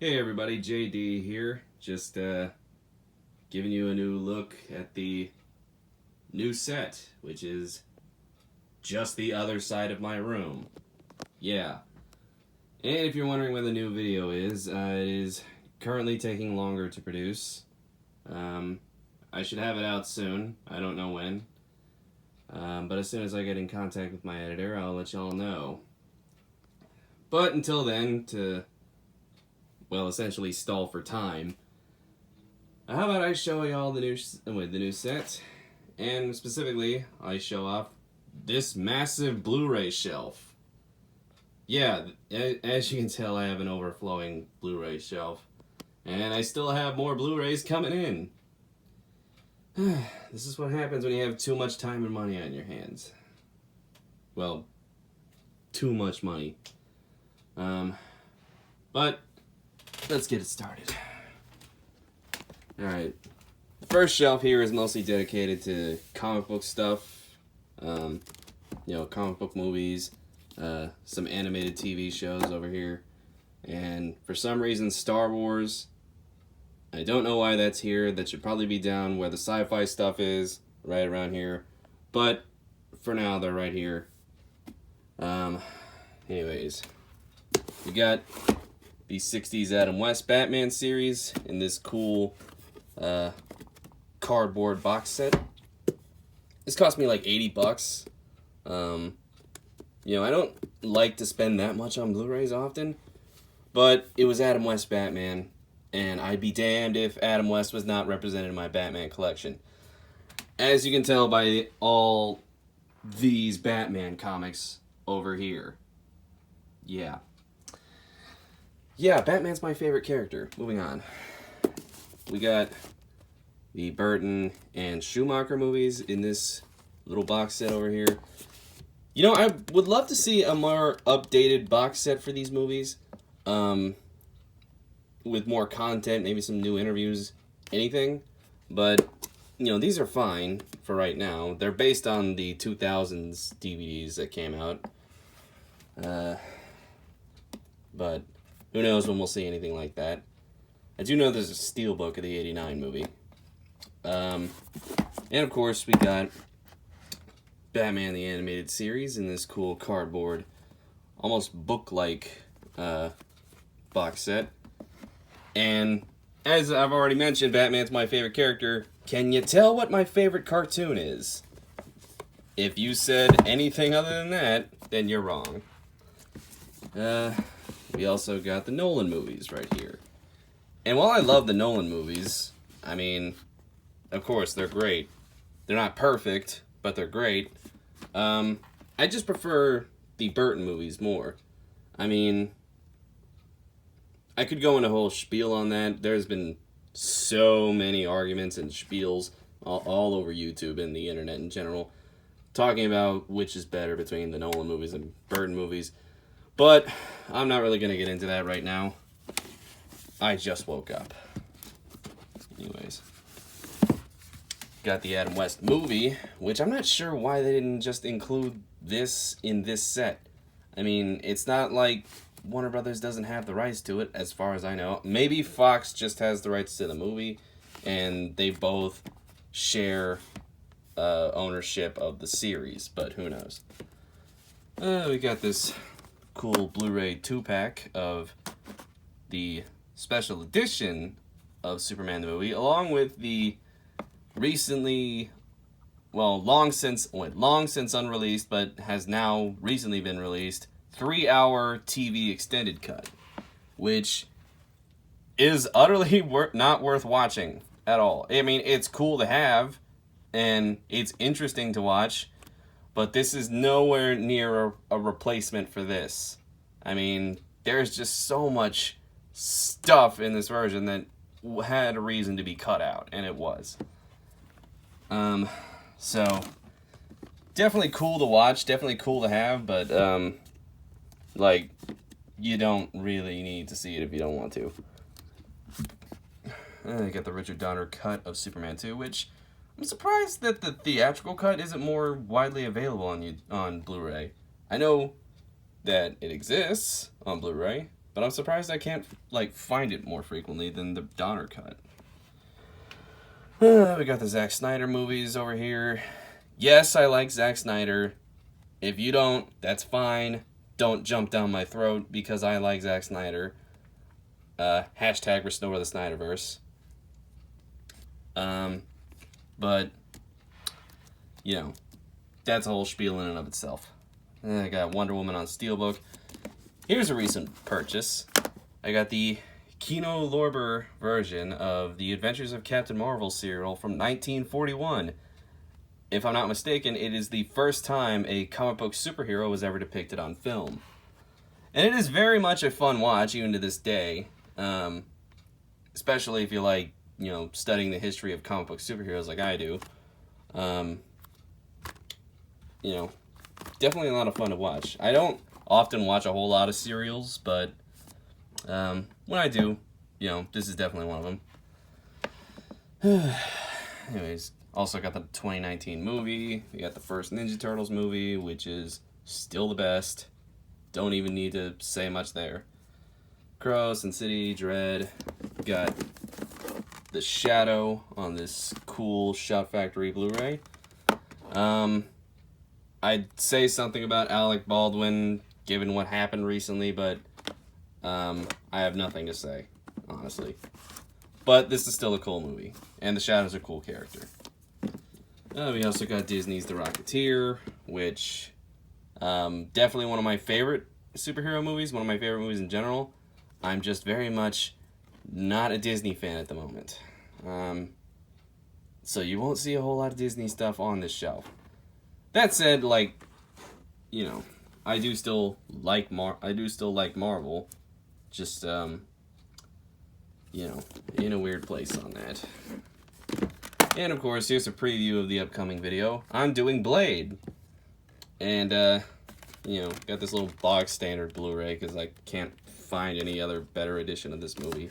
Hey everybody, JD here. Just giving you a new look at the new set, which is just the other side of my room. Yeah. And if you're wondering when the new video is, it is currently taking longer to produce. I should have it out soon. I don't know when. But as soon as I get in contact with my editor, I'll let y'all know. But until then, to, well, essentially stall for time, how about I show y'all the new set, and specifically, I show off this massive Blu Ray shelf. Yeah, as you can tell, I have an overflowing Blu Ray shelf, and I still have more Blu Rays coming in. This is what happens when you have too much time and money on your hands. Well, too much money. But let's get it started. Alright, the first shelf here is mostly dedicated to comic book stuff, comic book movies, some animated TV shows over here, and for some reason Star Wars. I don't know why that's here. That should probably be down where the sci-fi stuff is, right around here, but for now they're right here. Anyways, we got the 60s Adam West Batman series in this cool cardboard box set. This cost me like $80. I don't like to spend that much on Blu-rays often, but it was Adam West Batman, and I'd be damned if Adam West was not represented in my Batman collection. As you can tell by all these Batman comics over here. Yeah, Batman's my favorite character. Moving on. We got the Burton and Schumacher movies in this little box set over here. I would love to see a more updated box set for these movies. With more content, maybe some new interviews, anything. But, these are fine for right now. They're based on the 2000s DVDs that came out. But who knows when we'll see anything like that. I do know there's a steelbook of the 89 movie. And of course we got Batman the Animated Series in this cool cardboard, almost book-like box set. And as I've already mentioned, Batman's my favorite character. Can you tell what my favorite cartoon is? If you said anything other than that, then you're wrong. We also got the Nolan movies right here. And while I love the Nolan movies, I mean, of course, they're great. They're not perfect, but they're great. I just prefer the Burton movies more. I mean, I could go in a whole spiel on that. There's been so many arguments and spiels all over YouTube and the internet in general, talking about which is better between the Nolan movies and Burton movies. But I'm not really going to get into that right now. I just woke up. Anyways. Got the Adam West movie, which I'm not sure why they didn't just include this in this set. I mean, it's not like Warner Brothers doesn't have the rights to it, as far as I know. Maybe Fox just has the rights to the movie, and they both share ownership of the series, but who knows. We got this cool Blu-ray 2-pack of the special edition of Superman the movie, along with the long since unreleased, but has now recently been released, 3-hour TV extended cut, which is utterly not worth watching at all. I mean, it's cool to have, and it's interesting to watch, but this is nowhere near a replacement for this. I mean, there's just so much stuff in this version that had a reason to be cut out, and it was. So definitely cool to watch, definitely cool to have, but you don't really need to see it if you don't want to. You got the Richard Donner cut of Superman 2, which I'm surprised that the theatrical cut isn't more widely available on Blu-ray. I know that it exists on Blu-ray, but I'm surprised I can't, like, find it more frequently than the Donner cut. We got the Zack Snyder movies over here. Yes, I like Zack Snyder. If you don't, that's fine. Don't jump down my throat because I like Zack Snyder. Hashtag restore the Snyderverse. But, you know, that's a whole spiel in and of itself. I got Wonder Woman on Steelbook. Here's a recent purchase. I got the Kino Lorber version of the Adventures of Captain Marvel serial from 1941. If I'm not mistaken, it is the first time a comic book superhero was ever depicted on film. And it is very much a fun watch, even to this day. Especially if you like, you know, studying the history of comic book superheroes like I do. You know, definitely a lot of fun to watch. I don't often watch a whole lot of serials, but when I do, you know, this is definitely one of them. Anyways, also got the 2019 movie. We got the first Ninja Turtles movie, which is still the best. Don't even need to say much there. Crow, Sin City, Dread. Got The Shadow on this cool Shout Factory Blu Ray. I'd say something about Alec Baldwin, given what happened recently, but I have nothing to say, honestly. But this is still a cool movie, and the Shadow's a cool character. We also got Disney's The Rocketeer, which definitely one of my favorite superhero movies, one of my favorite movies in general. I'm just very much not a Disney fan at the moment. So you won't see a whole lot of Disney stuff on this shelf. That said, like, you know, I do still like Marvel, just you know, in a weird place on that. And of course, here's a preview of the upcoming video. I'm doing Blade, and you know, got this little box standard Blu-ray because I can't find any other better edition of this movie.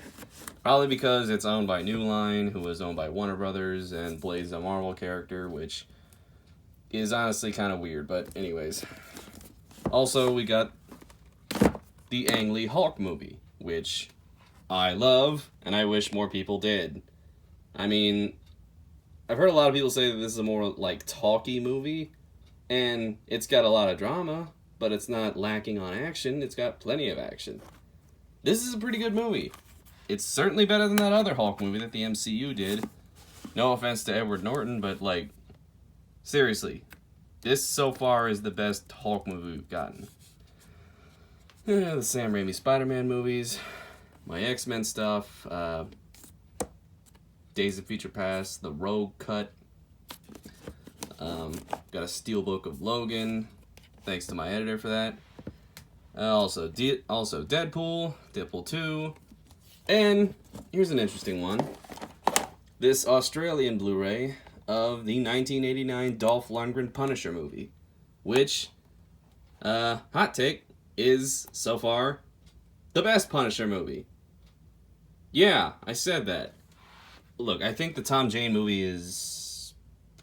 Probably because it's owned by New Line, who is owned by Warner Brothers, and Blade's a Marvel character, which is honestly kind of weird, but anyways. Also, we got the Ang Lee Hulk movie, which I love, and I wish more people did. I mean, I've heard a lot of people say that this is a more, like, talky movie, and it's got a lot of drama, but it's not lacking on action. It's got plenty of action. This is a pretty good movie. It's certainly better than that other Hulk movie that the MCU did. No offense to Edward Norton, but, like, seriously, this so far is the best Hulk movie we've gotten. The Sam Raimi Spider-Man movies, my X-Men stuff, Days of Future Past, the Rogue cut. Got a steelbook of Logan, thanks to my editor for that. Also Deadpool, Deadpool 2, and here's an interesting one. This Australian Blu-ray of the 1989 Dolph Lundgren Punisher movie, which, hot take, is, so far, the best Punisher movie. Yeah, I said that. Look, I think the Tom Jane movie is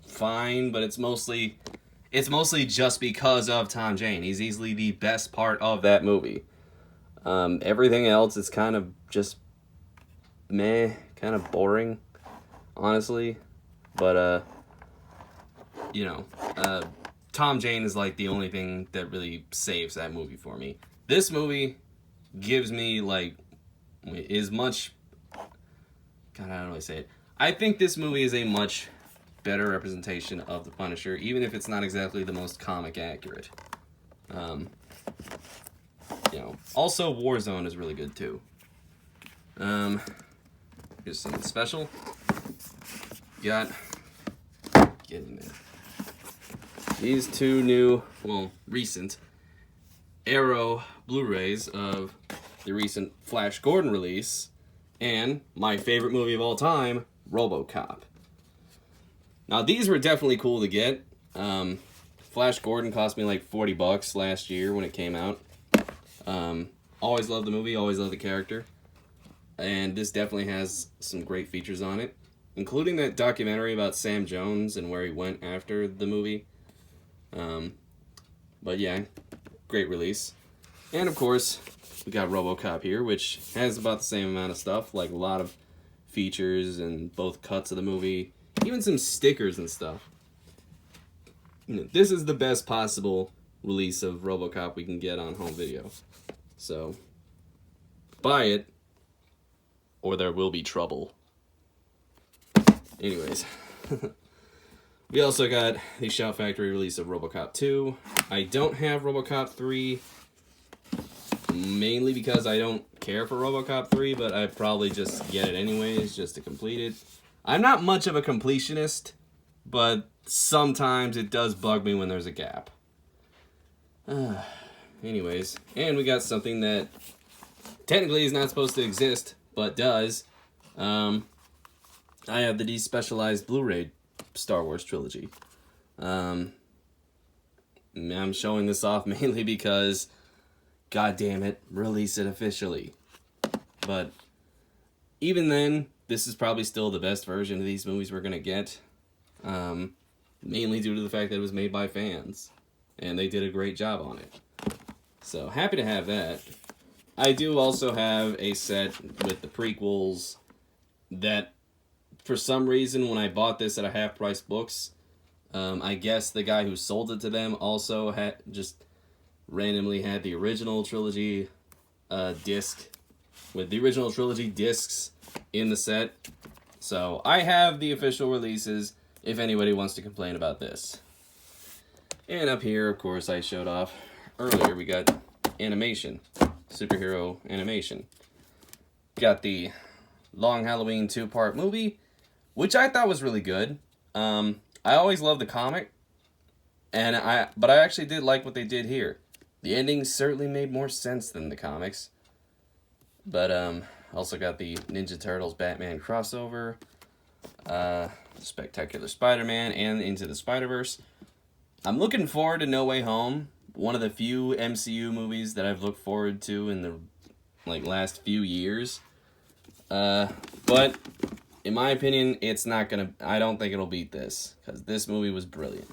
fine, but it's mostly just because of Tom Jane. He's easily the best part of that movie. Everything else is kind of just meh, kind of boring, honestly. But, you know, Tom Jane is like the only thing that really saves that movie for me. This movie gives me, like, is much, God, how do I say it? I think this movie is a much better representation of the Punisher, even if it's not exactly the most comic accurate. You know, also Warzone is really good too. Here's something special. Get in there. These two new, well, recent Arrow Blu-rays of the recent Flash Gordon release and my favorite movie of all time, RoboCop. Now, these were definitely cool to get. Flash Gordon cost me like $40 last year when it came out. Always loved the movie, always loved the character. And this definitely has some great features on it, including that documentary about Sam Jones and where he went after the movie. But yeah, great release. And of course, we got RoboCop here, which has about the same amount of stuff, like a lot of features and both cuts of the movie, even some stickers and stuff. You know, this is the best possible release of RoboCop we can get on home video. So, buy it, or there will be trouble. Anyways. We also got the Shout Factory release of RoboCop 2. I don't have RoboCop 3, mainly because I don't care for RoboCop 3, but I'd probably just get it anyways, just to complete it. I'm not much of a completionist, but sometimes it does bug me when there's a gap. Anyways, and we got something that technically is not supposed to exist, but does. I have the despecialized Blu Ray Star Wars trilogy. I'm showing this off mainly because, god damn it, release it officially. But even then, this is probably still the best version of these movies we're gonna get. Mainly due to the fact that it was made by fans, and they did a great job on it. So happy to have that. I do also have a set with the prequels that, for some reason, when I bought this at a half-price books, I guess the guy who sold it to them also had just randomly had the original trilogy disc with the original trilogy discs in the set. So I have the official releases if anybody wants to complain about this. And up here, of course, I showed off earlier, we got animation, superhero animation. Got the Long Halloween 2-part movie, which I thought was really good. I always loved the comic, but I actually did like what they did here. The ending certainly made more sense than the comics. But also got the Ninja Turtles Batman crossover, Spectacular Spider-Man, and Into the Spider-Verse. I'm looking forward to No Way Home, one of the few MCU movies that I've looked forward to in the last few years. But in my opinion, I don't think it'll beat this, because this movie was brilliant.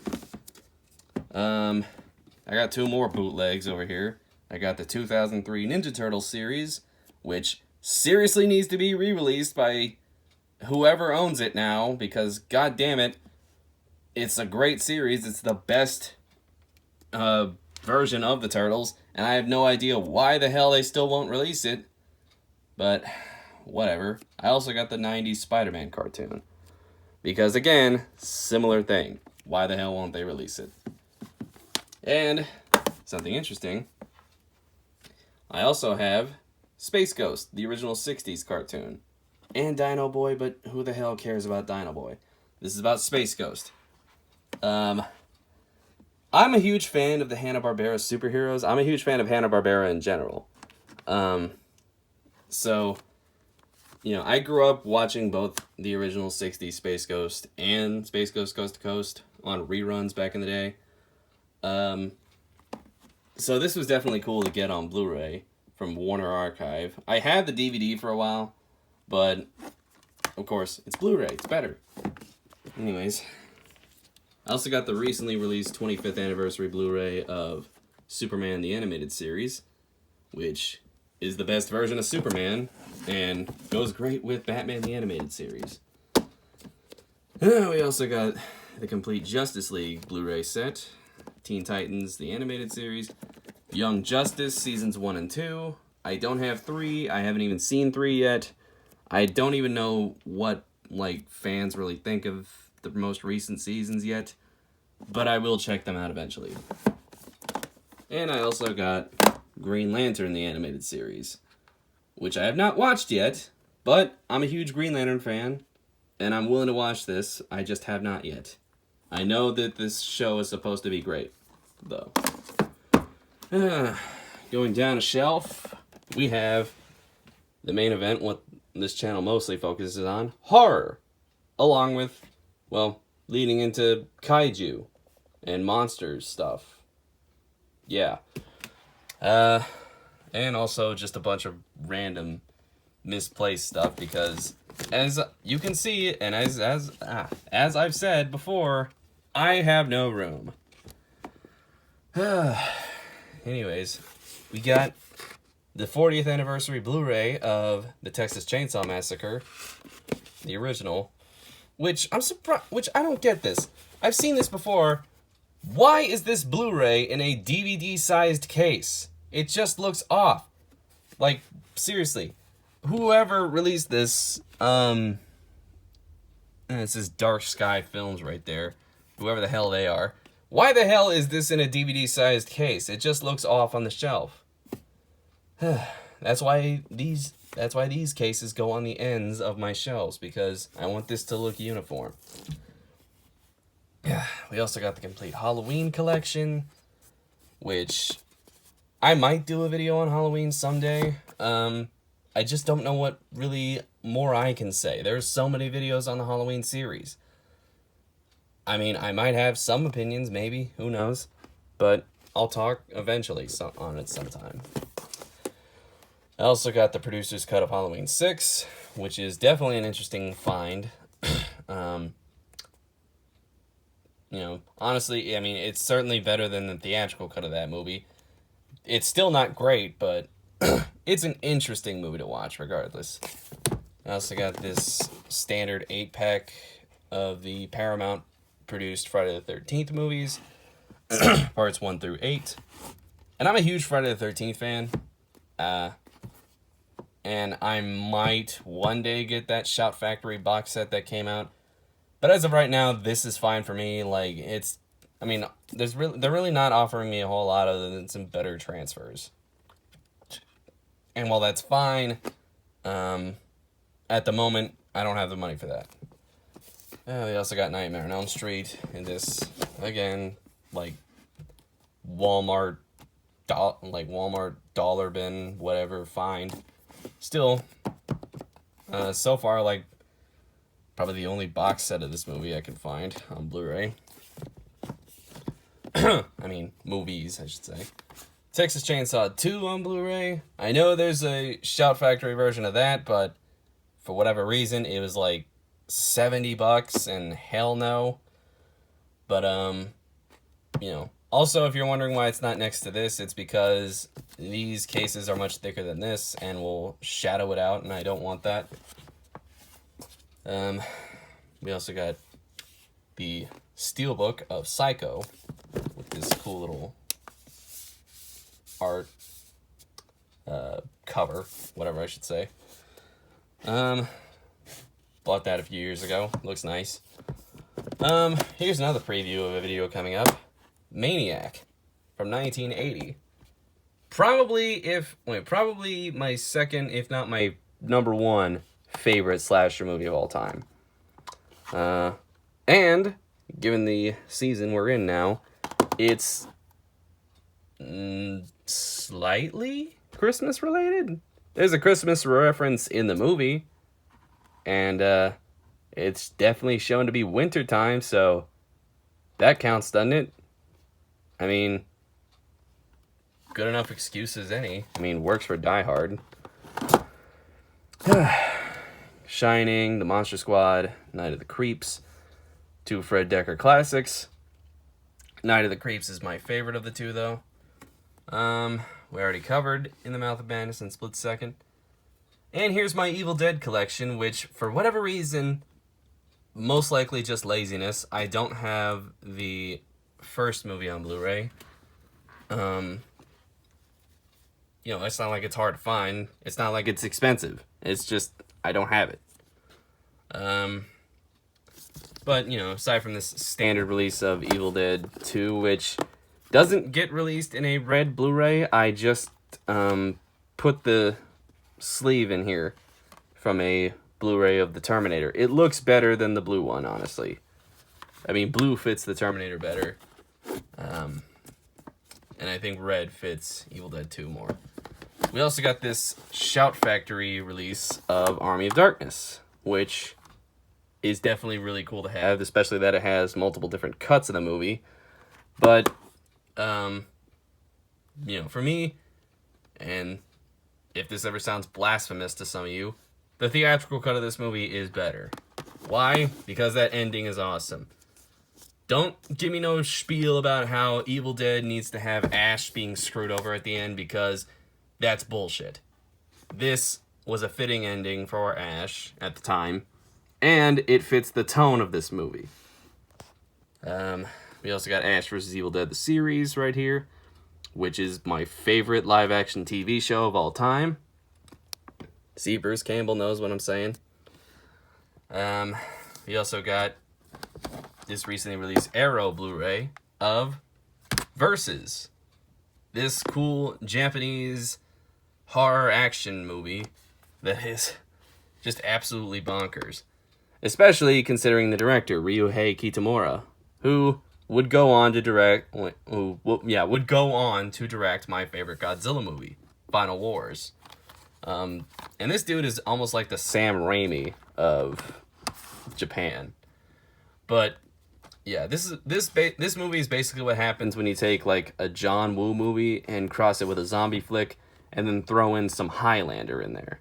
I got two more bootlegs over here. I got the 2003 Ninja Turtles series, which seriously needs to be re-released by whoever owns it now, because god damn it, it's a great series. It's the best version of the Turtles, and I have no idea why the hell they still won't release it, but whatever. I also got the 90s Spider-Man cartoon, because again, similar thing. Why the hell won't they release it? And something interesting, I also have Space Ghost, the original 60s cartoon, and Dino Boy, but who the hell cares about Dino Boy? This is about Space Ghost. I'm a huge fan of the Hanna-Barbera superheroes. I'm a huge fan of Hanna-Barbera in general. So, you know, I grew up watching both the original 60s Space Ghost and Space Ghost Coast to Coast on reruns back in the day. So this was definitely cool to get on Blu Ray from Warner Archive. I had the DVD for a while, but of course, it's Blu Ray. It's better. Anyways, I also got the recently released 25th anniversary Blu Ray of Superman the Animated Series, which is the best version of Superman and goes great with Batman the Animated Series. We also got the complete Justice League Blu Ray set, Teen Titans the Animated Series, Young Justice Seasons 1 and 2. I don't have 3. I haven't even seen 3 yet. I don't even know what fans really think of the most recent seasons yet, but I will check them out eventually. And I also got Green Lantern the Animated Series, which I have not watched yet, but I'm a huge Green Lantern fan, and I'm willing to watch this. I just have not yet. I know that this show is supposed to be great, though. Going down a shelf, we have the main event, what this channel mostly focuses on, horror, along with, well, leading into kaiju and monsters stuff. Yeah. And also just a bunch of random misplaced stuff, because as you can see, and as I've said before, I have no room. Anyways, we got the 40th anniversary Blu-ray of the Texas Chainsaw Massacre, the original, which I'm surprised, which I don't get this. I've seen this before. Why is this Blu-ray in a DVD-sized case? It just looks off. Like, seriously. Whoever released this, and it says Dark Sky Films right there. Whoever the hell they are. Why the hell is this in a DVD-sized case? It just looks off on the shelf. That's why these cases go on the ends of my shelves, because I want this to look uniform. Yeah, we also got the complete Halloween collection, which I might do a video on Halloween someday. I just don't know what really more I can say. There's so many videos on the Halloween series. I mean, I might have some opinions, maybe. Who knows? But I'll talk eventually on it sometime. I also got the producer's cut of Halloween 6, which is definitely an interesting find. You know, honestly, I mean, it's certainly better than the theatrical cut of that movie. It's still not great, but it's an interesting movie to watch regardless. I also got this standard 8-pack of the Paramount produced Friday the 13th movies, parts 1 through 8. And I'm a huge Friday the 13th fan. And I might one day get that Shout Factory box set that came out. But as of right now, this is fine for me. Like, it's, I mean, they're really not offering me a whole lot other than some better transfers. And while that's fine, at the moment, I don't have the money for that. They also got Nightmare on Elm Street in this, again, like, Walmart dollar bin, whatever, find. Still, so far, like, probably the only box set of this movie I can find on Blu-ray. I mean, movies, I should say. Texas Chainsaw 2 on Blu-ray. I know there's a Shout Factory version of that, but for whatever reason, it was like $70, and hell no. But, you know. Also, if you're wondering why it's not next to this, it's because these cases are much thicker than this and will shadow it out, and I don't want that. We also got the Steelbook of Psycho with this cool little art cover, whatever I should say. Bought that a few years ago. Looks nice. Here's another preview of a video coming up. Maniac from 1980. Probably my second, if not my number one favorite slasher movie of all time. And given the season we're in now, it's slightly Christmas related. There's a Christmas reference in the movie, and it's definitely shown to be wintertime, so that counts, doesn't it? I mean, good enough excuse as any. I mean, works for Die Hard. Shining, The Monster Squad, Night of the Creeps, two Fred Dekker classics. Night of the Creeps is my favorite of the two, though. We already covered In the Mouth of Madness and Split Second. And here's my Evil Dead collection, which, for whatever reason, most likely just laziness, I don't have the first movie on Blu-ray. You know, it's not like it's hard to find. It's not like it's expensive. It's just, I don't have it. But, you know, aside from this standard release of Evil Dead 2, which doesn't get released in a red Blu-ray, I just put the sleeve in here from a Blu-ray of the Terminator. It looks better than the blue one, honestly. I mean, blue fits the Terminator better. And I think red fits Evil Dead 2 more. We also got this Shout Factory release of Army of Darkness, which is definitely really cool to have, especially that it has multiple different cuts of the movie. But, you know, for me, and if this ever sounds blasphemous to some of you, the theatrical cut of this movie is better. Why? Because that ending is awesome. Don't give me no spiel about how Evil Dead needs to have Ash being screwed over at the end, because That's bullshit. This was a fitting ending for Ash at the time, and it fits the tone of this movie. We also got Ash vs. Evil Dead, the series, right here, which is my favorite live-action TV show of all time. See, Bruce Campbell knows what I'm saying. We also got this recently released Arrow Blu Ray of Versus. This cool Japanese horror action movie that is just absolutely bonkers. Especially considering the director, Ryuhei Kitamura, who would go on to direct my favorite Godzilla movie, Final Wars. And this dude is almost like the Sam Raimi of Japan. But yeah, this movie is basically what happens when you take like a John Woo movie and cross it with a zombie flick and then throw in some Highlander in there.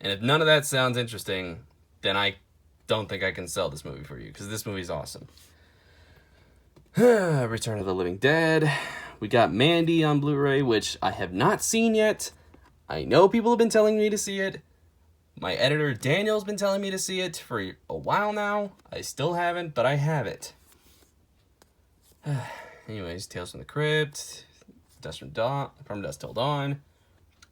And if none of that sounds interesting, then I don't think I can sell this movie for you, because this movie's awesome. Return of the Living Dead. We got Mandy on Blu Ray, which I have not seen yet. I know people have been telling me to see it. My editor Daniel's been telling me to see it for a while now. I still haven't, but I have it. Anyways, Tales from the Crypt, From Dusk Till Dawn,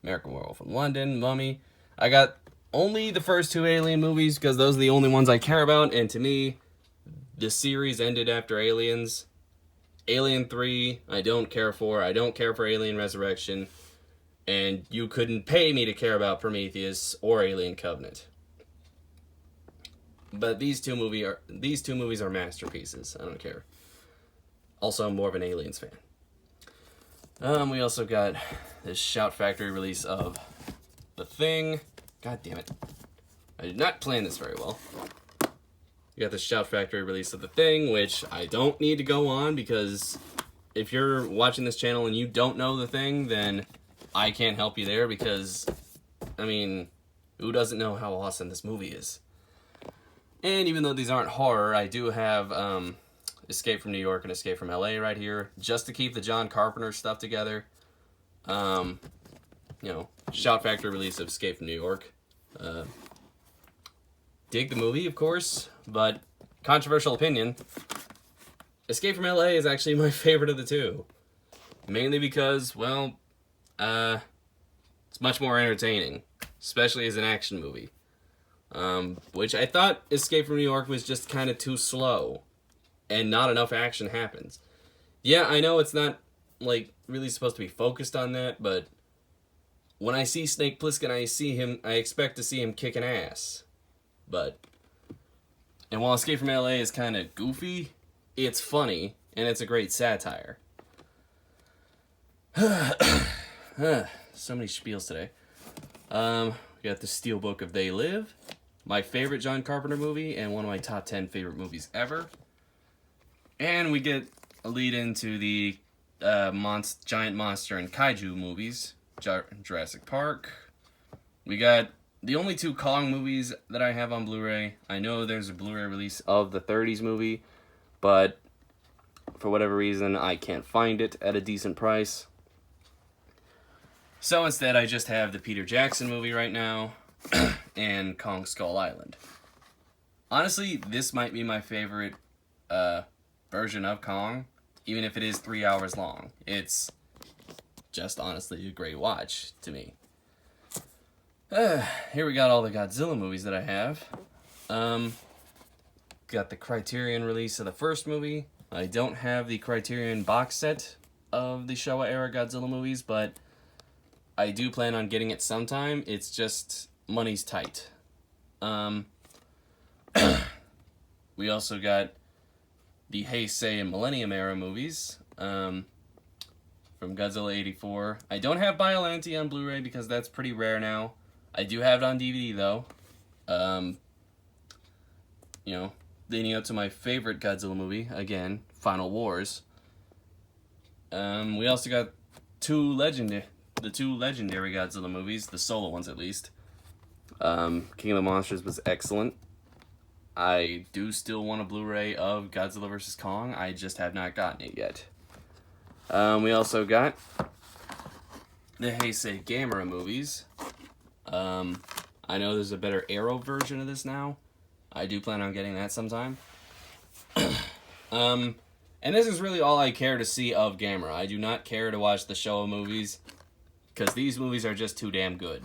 American Werewolf in London, Mummy. I got only the first two Alien movies because those are the only ones I care about, and to me, the series ended after Aliens. Alien 3, I don't care for. I don't care for Alien Resurrection. And you couldn't pay me to care about Prometheus or Alien Covenant. But these two movies are masterpieces. I don't care. Also, I'm more of an Aliens fan. We also got this Shout Factory release of The Thing. God damn it. I did not plan this very well. You got the Shout Factory release of The Thing, which I don't need to go on, because if you're watching this channel and you don't know The Thing, then I can't help you there, because, I mean, who doesn't know how awesome this movie is? And even though these aren't horror, I do have Escape from New York and Escape from LA right here, just to keep the John Carpenter stuff together. You know, Shout Factory release of Escape from New York. Dig the movie, of course, but controversial opinion, Escape from LA is actually my favorite of the two. Mainly because, well, it's much more entertaining, especially as an action movie. Which I thought Escape from New York was just kind of too slow, and not enough action happens. Yeah, I know it's not, like, really supposed to be focused on that, but when I see Snake Plissken, I expect to see him kicking ass. And while Escape from LA is kind of goofy, it's funny, and it's a great satire. So many spiels today. We got the Steelbook of They Live, my favorite John Carpenter movie, and one of my top 10 favorite movies ever. And we get a lead into the giant monster and kaiju movies, Jurassic Park. We got the only two Kong movies that I have on Blu-ray. I know there's a Blu-ray release of the 30s movie, but for whatever reason, I can't find it at a decent price. So instead, I just have the Peter Jackson movie right now, and Kong Skull Island. Honestly, this might be my favorite version of Kong, even if it is 3 hours long. It's just honestly a great watch to me. Here we got all the Godzilla movies that I have. Got the Criterion release of the first movie. I don't have the Criterion box set of the Showa era Godzilla movies, but I do plan on getting it sometime. It's just money's tight. We also got the Heisei and Millennium era movies from Godzilla 84. I don't have Biollante on Blu-ray because that's pretty rare now. I do have it on DVD though. You know, leading up to my favorite Godzilla movie, again, Final Wars. We also got the two legendary Godzilla movies, the solo ones at least. King of the Monsters was excellent. I do still want a Blu-ray of Godzilla vs. Kong. I just have not gotten it yet. We also got the Heisei Gamera movies. I know there's a better Arrow version of this now. I do plan on getting that sometime. And this is really all I care to see of Gamera. I do not care to watch the Showa movies, because these movies are just too damn good.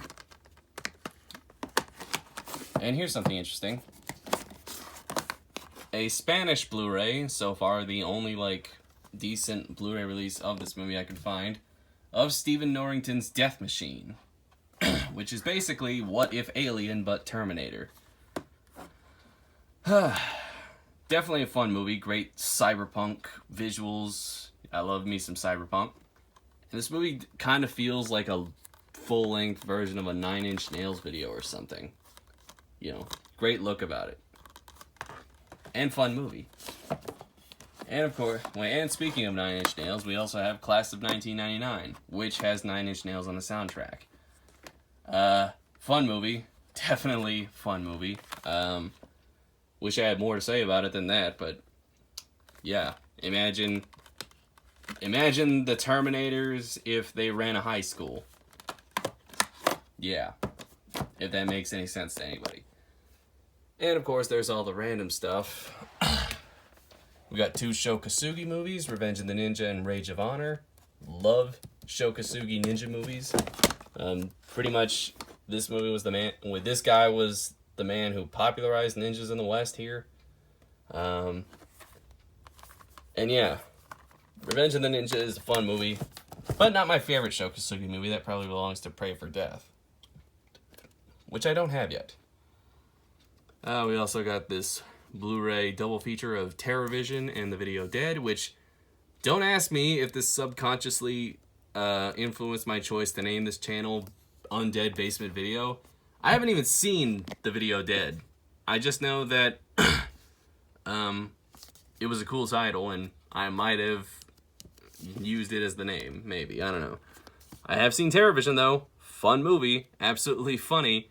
And here's something interesting. A Spanish Blu-ray, so far the only, like, decent Blu-ray release of this movie I could find, of Stephen Norrington's Death Machine, which is basically What If Alien but Terminator. Definitely a fun movie, great cyberpunk visuals. I love me some cyberpunk. And this movie kind of feels like a full-length version of a 9 Inch Nails video or something. You know, great look about it. And fun movie. And of course, and speaking of 9 Inch Nails, we also have Class of 1999, which has 9 Inch Nails on the soundtrack. Fun movie. Definitely fun movie. Wish I had more to say about it than that, but yeah. Imagine the Terminators if they ran a high school. Yeah. If that makes any sense to anybody. And of course, there's all the random stuff. We got 2 Sho Kosugi movies, Revenge of the Ninja and Rage of Honor. Love Sho Kosugi ninja movies. Pretty much, this movie was the man. This guy was the man who popularized ninjas in the West here. And yeah, Revenge of the Ninja is a fun movie, but not my favorite Sho Kosugi movie. That probably belongs to Pray for Death, which I don't have yet. We also got this Blu-ray double feature of TerrorVision and the video Dead, which, don't ask me if this subconsciously influenced my choice to name this channel Undead Basement Video. I haven't even seen the video Dead. I just know that it was a cool title, and I might have used it as the name, maybe. I don't know. I have seen TerrorVision, though. Fun movie. Absolutely funny.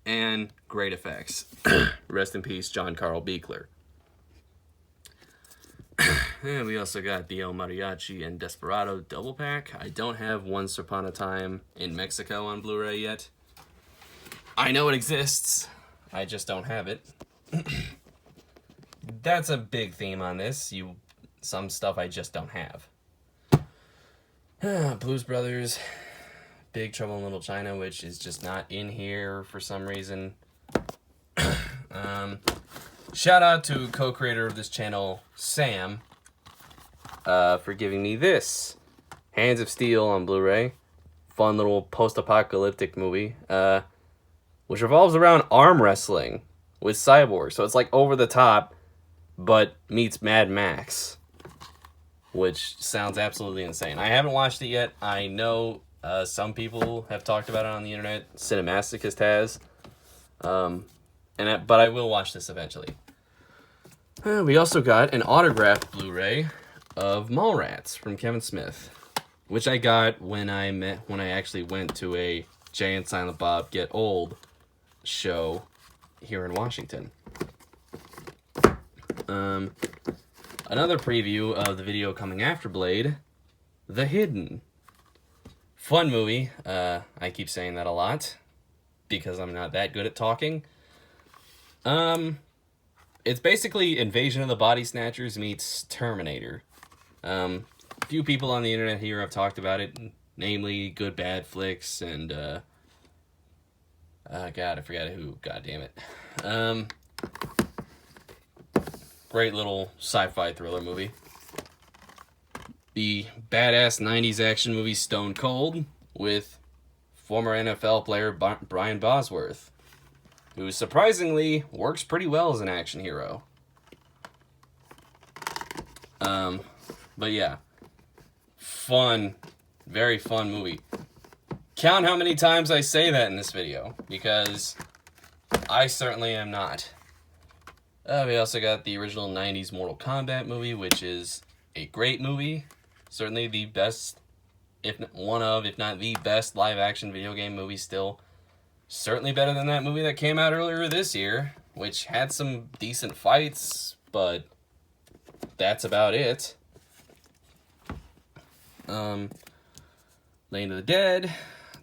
And great effects. Rest in peace, John Carl Buechler. And we also got the El Mariachi and Desperado double pack. I don't have Once Upon a Time in Mexico on Blu-ray yet. I know it exists. I just don't have it. That's a big theme on this. Some stuff I just don't have. Blues Brothers, Big Trouble in Little China, which is just not in here for some reason. Shout out to co-creator of this channel, Sam, for giving me this. Hands of Steel on Blu-ray. Fun little post-apocalyptic movie, which revolves around arm wrestling with cyborgs. So it's like over the top, but meets Mad Max, which sounds absolutely insane. I haven't watched it yet. I know some people have talked about it on the internet. Cinemasochist has. But I will watch this eventually. We also got an autographed Blu-ray of Mallrats from Kevin Smith, which I got when I actually went to a Jay and Silent Bob Get Old show here in Washington. Another preview of the video coming after Blade, The Hidden. Fun movie. I keep saying that a lot because I'm not that good at talking. It's basically Invasion of the Body Snatchers meets Terminator. A few people on the internet here have talked about it, namely Good Bad Flicks and God, I forgot who. God damn it. Great little sci-fi thriller movie. The badass 90s action movie Stone Cold with former NFL player Brian Bosworth, who surprisingly works pretty well as an action hero. But yeah, fun, very fun movie. Count how many times I say that in this video, because I certainly am not. We also got the original 90s Mortal Kombat movie, which is a great movie. Certainly the best, if not the best live-action video game movie still. Certainly better than that movie that came out earlier this year, which had some decent fights, but that's about it. Land of the Dead,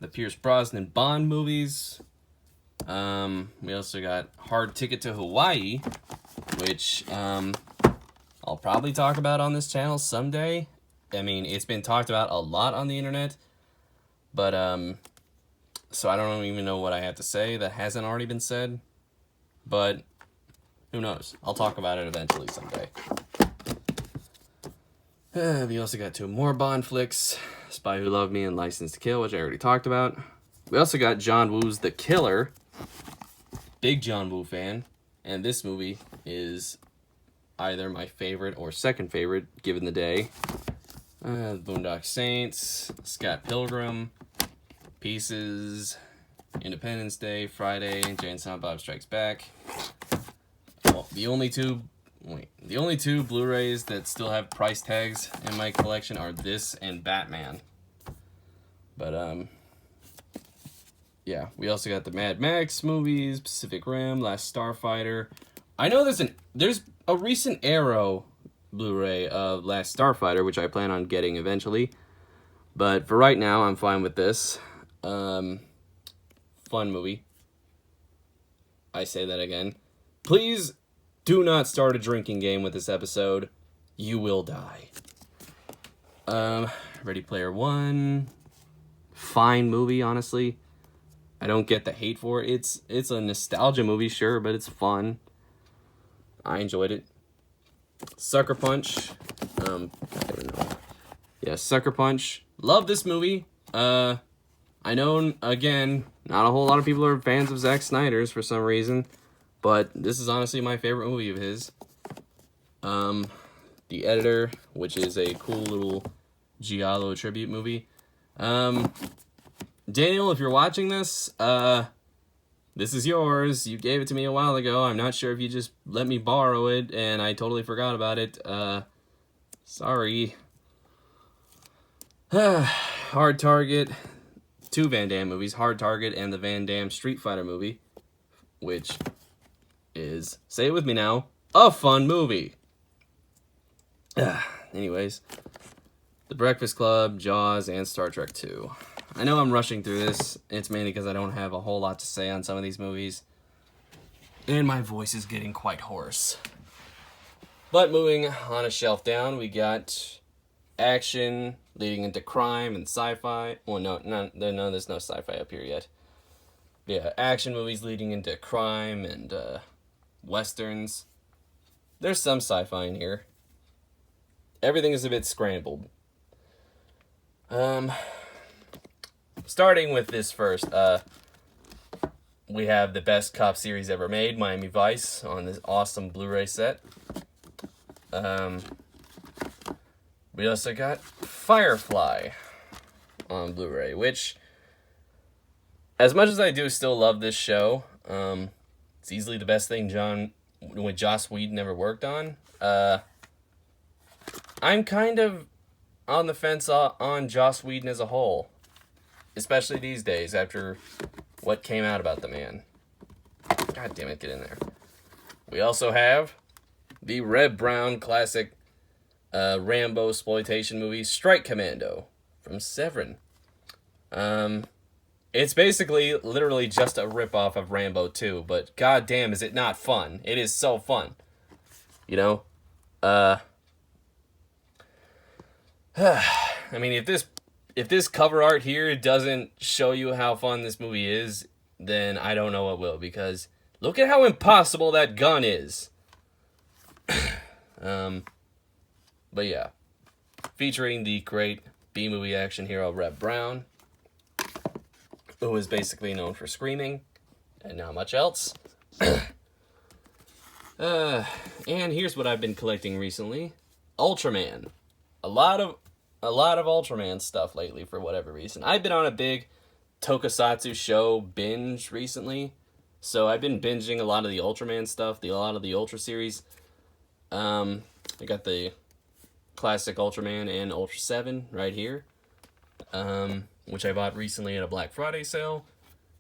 the Pierce Brosnan Bond movies. We also got Hard Ticket to Hawaii, which I'll probably talk about on this channel someday. I mean, it's been talked about a lot on the internet, but so I don't even know what I have to say that hasn't already been said, but who knows? I'll talk about it eventually someday. We also got 2 more Bond flicks, Spy Who Loved Me and License to Kill, which I already talked about. We also got John Woo's The Killer. Big John Woo fan, and this movie is either my favorite or second favorite given the day. Boondock Saints, Scott Pilgrim, Pieces, Independence Day, Friday, Jay and Silent Bob Strikes Back. Well, the only two Blu-rays that still have price tags in my collection are this and Batman. But yeah, we also got the Mad Max movies, Pacific Rim, Last Starfighter. I know there's a recent Arrow Blu-ray of Last Starfighter, which I plan on getting eventually. But for right now, I'm fine with this. Fun movie. I say that again. Please do not start a drinking game with this episode. You will die. Ready Player One. Fine movie, honestly. I don't get the hate for it. It's a nostalgia movie, sure, but it's fun. I enjoyed it. Sucker Punch. I don't know. Yeah, Sucker Punch. Love this movie. I know, again, not a whole lot of people are fans of Zack Snyder's for some reason, but this is honestly my favorite movie of his. The Editor, which is a cool little Giallo tribute movie. Daniel, if you're watching this, this is yours. You gave it to me a while ago. I'm not sure if you just let me borrow it, and I totally forgot about it. Sorry. Hard Target. 2 Van Damme movies. Hard Target and the Van Damme Street Fighter movie. Which is, say it with me now, a fun movie. Anyways. The Breakfast Club, Jaws, and Star Trek 2. I know I'm rushing through this. It's mainly because I don't have a whole lot to say on some of these movies. And my voice is getting quite hoarse. But moving on a shelf down, we got action leading into crime and sci-fi. Well, no, there's no sci-fi up here yet. Yeah, action movies leading into crime and westerns. There's some sci-fi in here. Everything is a bit scrambled. Starting with this first, we have the best cop series ever made, Miami Vice, on this awesome Blu-ray set. We also got Firefly on Blu-ray, which, as much as I do still love this show, it's easily the best thing Joss Whedon ever worked on. I'm kind of on the fence on Joss Whedon as a whole. Especially these days, after what came out about the man. God damn it, get in there. We also have the Red Brown classic Rambo exploitation movie, Strike Commando, from Severin. It's basically, literally just a ripoff of Rambo 2, but god damn is it not fun. It is so fun. You know? I mean, if this cover art here doesn't show you how fun this movie is, then I don't know what will, because look at how impossible that gun is. But yeah, featuring the great B-movie action hero Red Brown, who is basically known for screaming and not much else. And here's what I've been collecting recently. Ultraman. A lot of Ultraman stuff lately for whatever reason. I've been on a big tokusatsu show binge recently, so I've been binging a lot of the Ultraman stuff, a lot of the Ultra series. I got the classic Ultraman and Ultra 7 right here, which I bought recently at a Black Friday sale.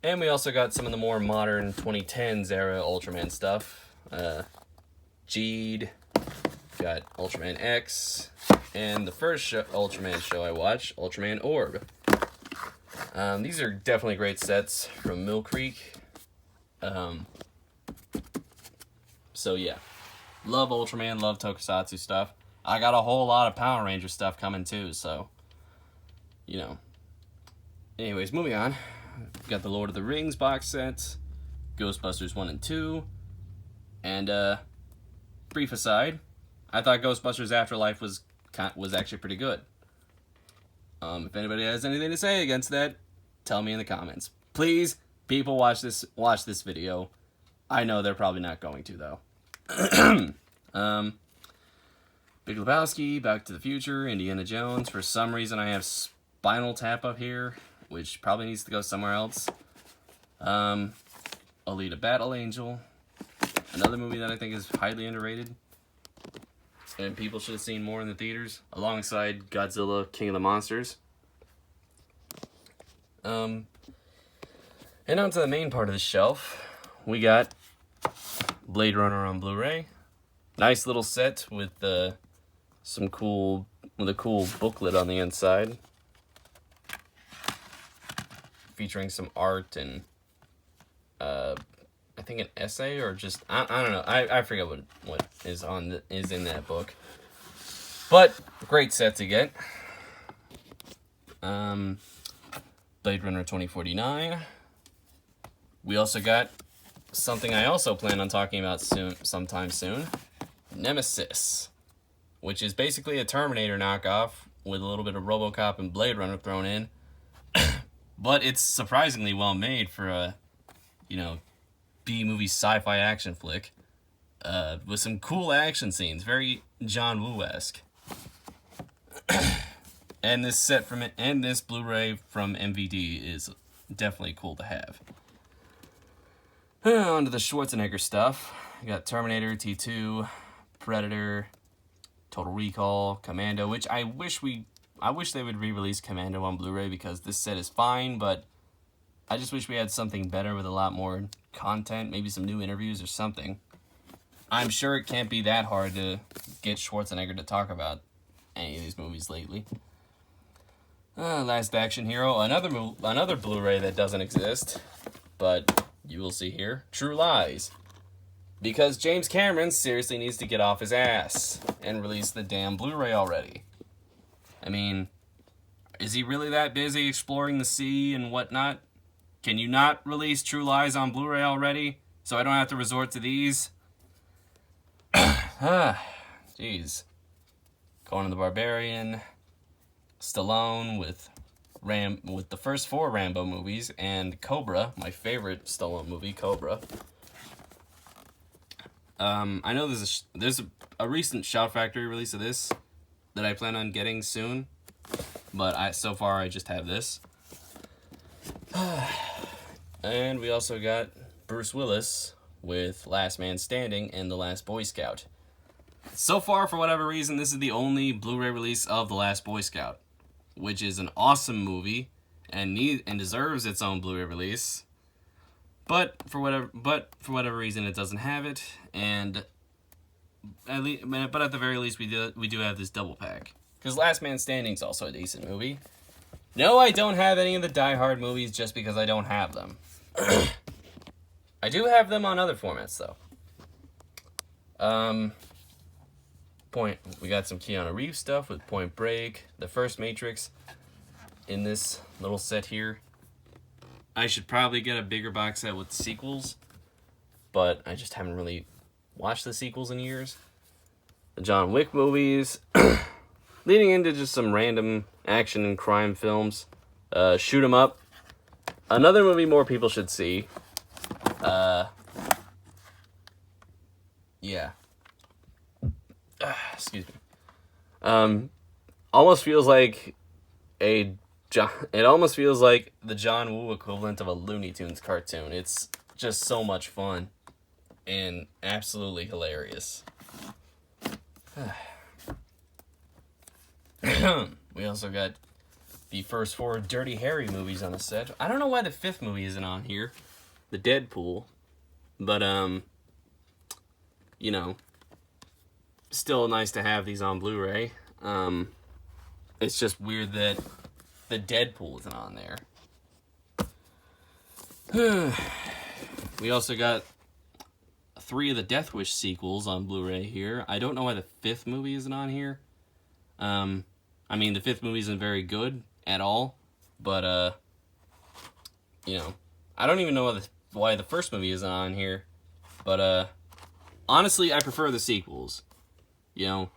And we also got some of the more modern 2010s era Ultraman stuff. Geed, got Ultraman X, and the first Ultraman show I watched, Ultraman Orb. These are definitely great sets from Mill Creek. So yeah, love Ultraman, love Tokusatsu stuff. I got a whole lot of Power Ranger stuff coming too, so, you know. Anyways, moving on. Got the Lord of the Rings box sets, Ghostbusters 1 and 2, and, brief aside, I thought Ghostbusters Afterlife was actually pretty good. If anybody has anything to say against that, tell me in the comments. Please, people, watch this video. I know they're probably not going to, though. Big Lebowski, Back to the Future, Indiana Jones. For some reason, I have Spinal Tap up here, which probably needs to go somewhere else. Alita Battle Angel. Another movie that I think is highly underrated, and people should have seen more in the theaters, alongside Godzilla, King of the Monsters. And on to the main part of the shelf, we got Blade Runner on Blu Ray. Nice little set with a cool booklet on the inside, featuring some art and I think an essay, or just I don't know. I forget what is in that book. But great set to get. Blade Runner 2049. We also got something I also plan on talking about sometime soon. Nemesis, which is basically a Terminator knockoff with a little bit of RoboCop and Blade Runner thrown in. But it's surprisingly well made for a, B-movie sci-fi action flick, with some cool action scenes, very John Woo-esque. And this Blu-ray from MVD is definitely cool to have. On to the Schwarzenegger stuff. You got Terminator, T2, Predator, Total Recall, Commando, which I wish they would re-release Commando on Blu-ray, because this set is fine, but I just wish we had something better with a lot more content, maybe some new interviews or something. I'm sure it can't be that hard to get Schwarzenegger to talk about any of these movies lately. Last Action Hero, another Blu-ray that doesn't exist, but you will see here, True Lies. Because James Cameron seriously needs to get off his ass and release the damn Blu-ray already. I mean, is he really that busy exploring the sea and whatnot? Can you not release True Lies on Blu-ray already, so I don't have to resort to these? Jeez. Conan the Barbarian, Stallone with the first 4 Rambo movies, and Cobra, my favorite Stallone movie, Cobra. I know there's a recent Shout Factory release of this that I plan on getting soon, but so far I just have this. And we also got Bruce Willis with Last Man Standing and The Last Boy Scout. So far, for whatever reason, this is the only Blu-ray release of The Last Boy Scout, which is an awesome movie and deserves its own Blu-ray release. But for whatever reason, it doesn't have it, and at the very least, we do have this double pack, because Last Man Standing is also a decent movie. No, I don't have any of the Die Hard movies just because I don't have them. I do have them on other formats, though. We got some Keanu Reeves stuff with Point Break, the first Matrix in this little set here. I should probably get a bigger box set with sequels, but I just haven't really watched the sequels in years. The John Wick movies, leading into just some random action and crime films. Shoot 'em Up, another movie more people should see. Yeah. Excuse me. Almost feels like it almost feels like the John Woo equivalent of a Looney Tunes cartoon. It's just so much fun and absolutely hilarious. We also got the first 4 Dirty Harry movies on the set. I don't know why the 5th movie isn't on here, the Deadpool, but still nice to have these on Blu-ray. It's just weird that the Deadpool isn't on there. We also got 3 of the Death Wish sequels on Blu-ray here. I don't know why the 5th movie isn't on here. I mean, the 5th movie isn't very good at all, but, you know, I don't even know why the first movie isn't on here, but, honestly, I prefer the sequels. You know,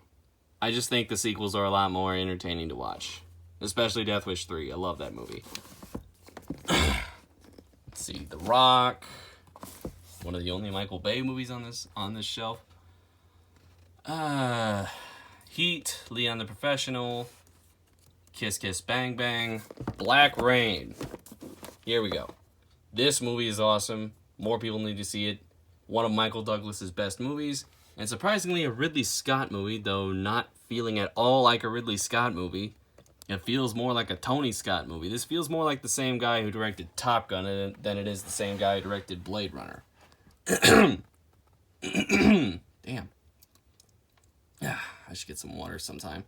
I just think the sequels are a lot more entertaining to watch, especially Death Wish 3. I love that movie. Let's see, The Rock, one of the only Michael Bay movies on this shelf. Heat, Leon the Professional, Kiss Kiss Bang Bang, Black Rain. Here we go. This movie is awesome. More people need to see it. One of Michael Douglas's best movies, and surprisingly a Ridley Scott movie, though not feeling at all like a Ridley Scott movie. It feels more like a Tony Scott movie. This feels more like the same guy who directed Top Gun than it is the same guy who directed Blade Runner. Damn. I should get some water sometime.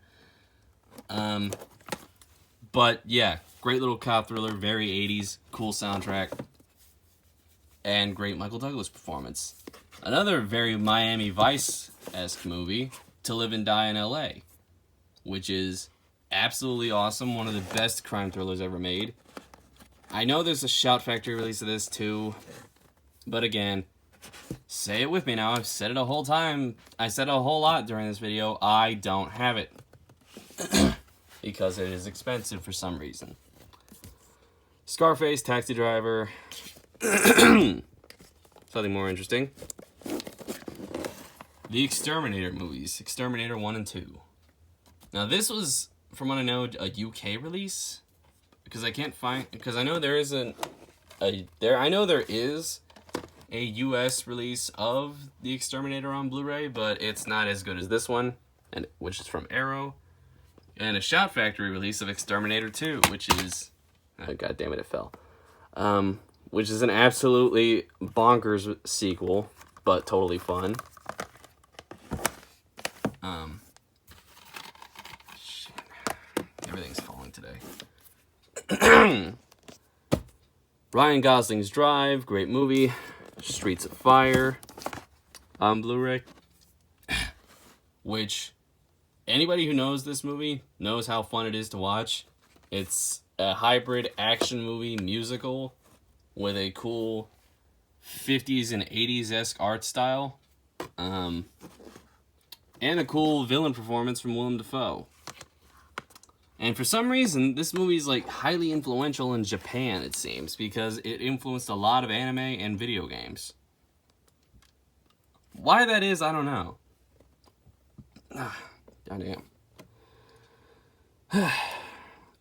But yeah, great little cop thriller, very 80s, cool soundtrack, and great Michael Douglas performance. Another very Miami Vice-esque movie, To Live and Die in L.A., which is absolutely awesome, one of the best crime thrillers ever made. I know there's a Shout Factory release of this too, but again, say it with me now, I've said it a whole time, I said it a whole lot during this video, I don't have it. Because it is expensive for some reason. Scarface, Taxi Driver, something more interesting. The Exterminator movies, Exterminator 1 and 2. Now this was, from what I know, a UK release, because I can't find, because I know there isn't I know there is a US release of The Exterminator on Blu-ray, but it's not as good as this one, and which is from Arrow, and a Shout Factory release of Exterminator 2, which is, oh, god damn it, it fell. Which is an absolutely bonkers sequel, but totally fun. Shit. Everything's falling today. Ryan Gosling's Drive, great movie. Streets of Fire on Blu-ray. Which, anybody who knows this movie knows how fun it is to watch. It's a hybrid action movie musical with a cool 50s and 80s-esque art style. And a cool villain performance from Willem Dafoe. And for some reason, this movie is like highly influential in Japan, it seems, because it influenced a lot of anime and video games. Why that is, I don't know. Goddamn.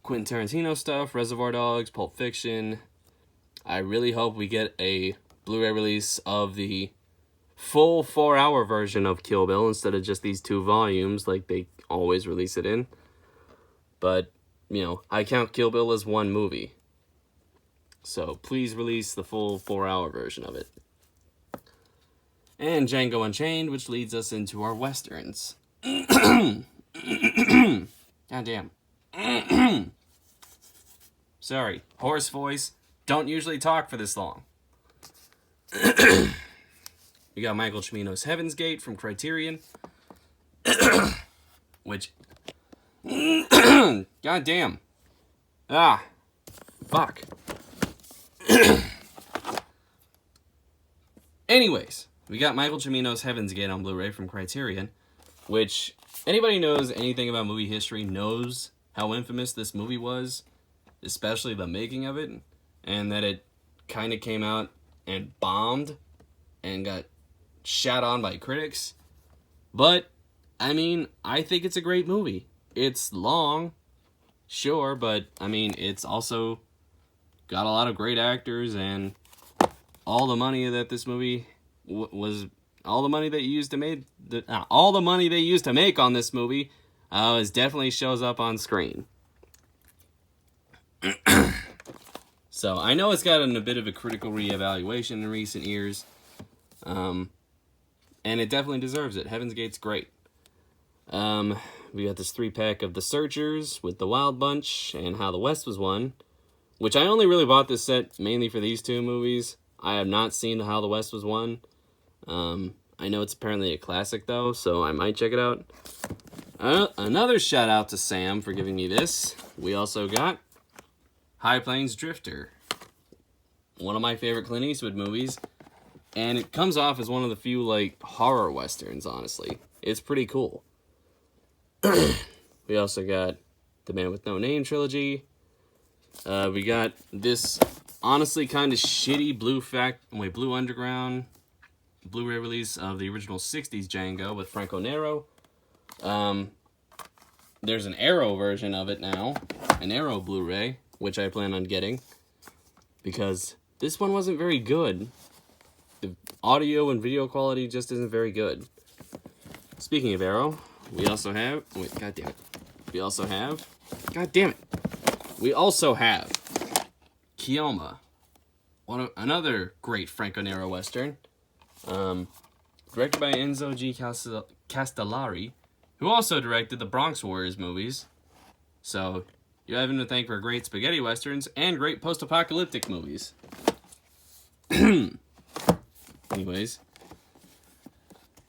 Quentin Tarantino stuff, Reservoir Dogs, Pulp Fiction. I really hope we get a Blu-ray release of the full 4-hour version of Kill Bill instead of just these 2 volumes like they always release it in. But, you know, I count Kill Bill as one movie. So please release the full 4-hour version of it. And Django Unchained, which leads us into our Westerns. God damn. Sorry, hoarse voice. Don't usually talk for this long. We got Michael Cimino's Heaven's Gate from Criterion. Which... God damn. Ah. Fuck. Anyways, we got Michael Cimino's Heaven's Gate on Blu-ray from Criterion, which anybody knows anything about movie history knows how infamous this movie was, especially the making of it, and that it kind of came out and bombed and got shat on by critics. But, I mean, I think it's a great movie. It's long, sure, but, I mean, it's also got a lot of great actors, and all the money that this movie was, all the money that you used to make, all the money they used to make on this movie, is definitely shows up on screen. So, I know it's gotten a bit of a critical reevaluation in recent years, and it definitely deserves it. Heaven's Gate's great. We got this 3-pack of The Searchers with The Wild Bunch and How the West Was Won, which I only really bought this set mainly for these two movies. I have not seen How the West Was Won. I know it's apparently a classic, though, so I might check it out. Another shout out to Sam for giving me this. We also got High Plains Drifter, one of my favorite Clint Eastwood movies, and it comes off as one of the few, like, horror westerns, honestly. It's pretty cool. We also got The Man with No Name trilogy. We got this honestly kind of shitty Blue Underground Blu Ray release of the original 60s Django with Franco Nero. There's an Arrow version of it now, an Arrow Blu Ray, which I plan on getting because this one wasn't very good. The audio and video quality just isn't very good. Speaking of Arrow, we also have... Wait, god damn it. We also have... God damn it. We also have Kioma, another great Franco Nero Western, directed by Enzo G. Castellari, who also directed the Bronx Warriors movies. So, you have him to thank for great spaghetti westerns and great post-apocalyptic movies. Anyways.